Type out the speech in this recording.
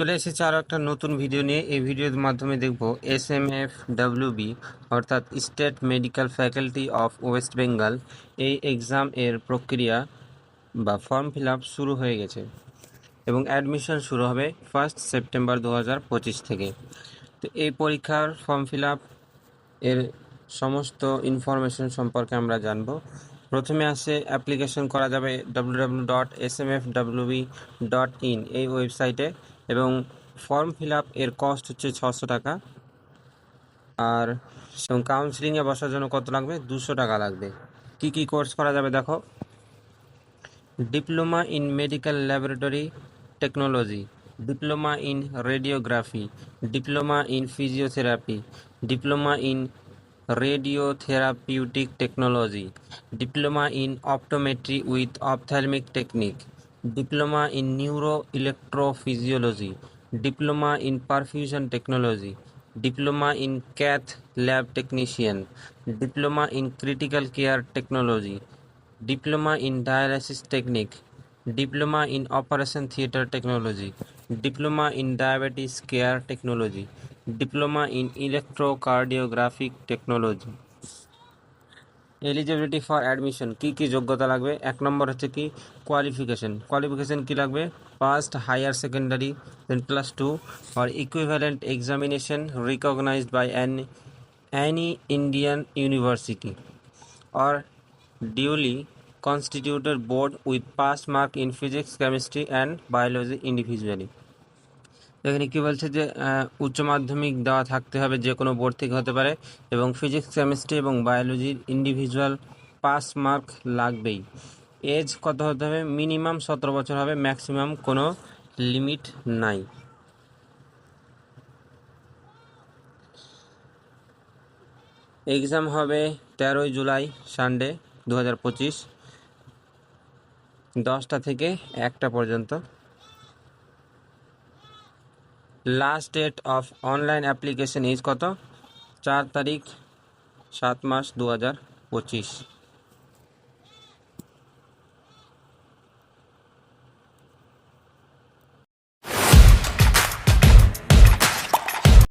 চলে এসেছে আরও একটা নতুন ভিডিও নিয়ে। এই ভিডিওর মাধ্যমে দেখব SMFWB অর্থাৎ state medical faculty of West Bengal এই এক্সাম এর প্রক্রিয়া বা ফর্ম ফিল আপ শুরু হয়ে গেছে এবং অ্যাডমিশন শুরু হবে 1 সেপ্টেম্বর 2025 থেকে। তো এই পরীক্ষার ফর্ম ফিল আপ এর সমস্ত ইনফরমেশন সম্পর্কে আমরা জানব। প্রথমে আসে অ্যাপ্লিকেশন করা যাবে www.smfwb.in এই ওয়েবসাইটে এবং ফর্ম ফিল আপ এর কস্ট হচ্ছে 600 টাকা। আর কাউন্সিলিংয়ে বসার জন্য কত লাগবে? 200 টাকা লাগবে। কি কি কোর্স করা যাবে দেখো। Diploma in medical laboratory technology, diploma in radiography, diploma in physiotherapy, diploma in radiotherapeutic technology, diploma in optometry with ophthalmic technique, diploma in neuroelectrophysiology, diploma in perfusion technology, diploma in cath lab technician, diploma in critical care technology, diploma in dialysis technique, diploma in operation theatre technology, diploma in diabetes care technology, diploma in electrocardiographic technology। Eligibility for admission, কি কি যোগ্যতা লাগবে? 1 নম্বর হচ্ছে কি qualification কি লাগবে? Passed higher secondary then +2 or equivalent examination recognized by any Indian university or duly constituted board with pass mark in physics, chemistry and biology individually। এখানে কি বলছে যে উচ্চ মাধ্যমিক দেওয়া থাকতে হবে, যে কোনো বোর্ড থেকে হতে পারে, এবং ফিজিক্স, কেমিস্ট্রি এবং বায়োলজির ইন্ডিভিজুয়াল পাস মার্ক লাগবেই। এজ কত হতে হবে? মিনিমাম 17 বছর হবে, ম্যাক্সিমাম কোনো লিমিট নাই। এক্সাম হবে 13 জুলাই সানডে 2025 10টা থেকে 1টা পর্যন্ত। Last date of online application is কত? 4 তারিখ 7 মাস 2025।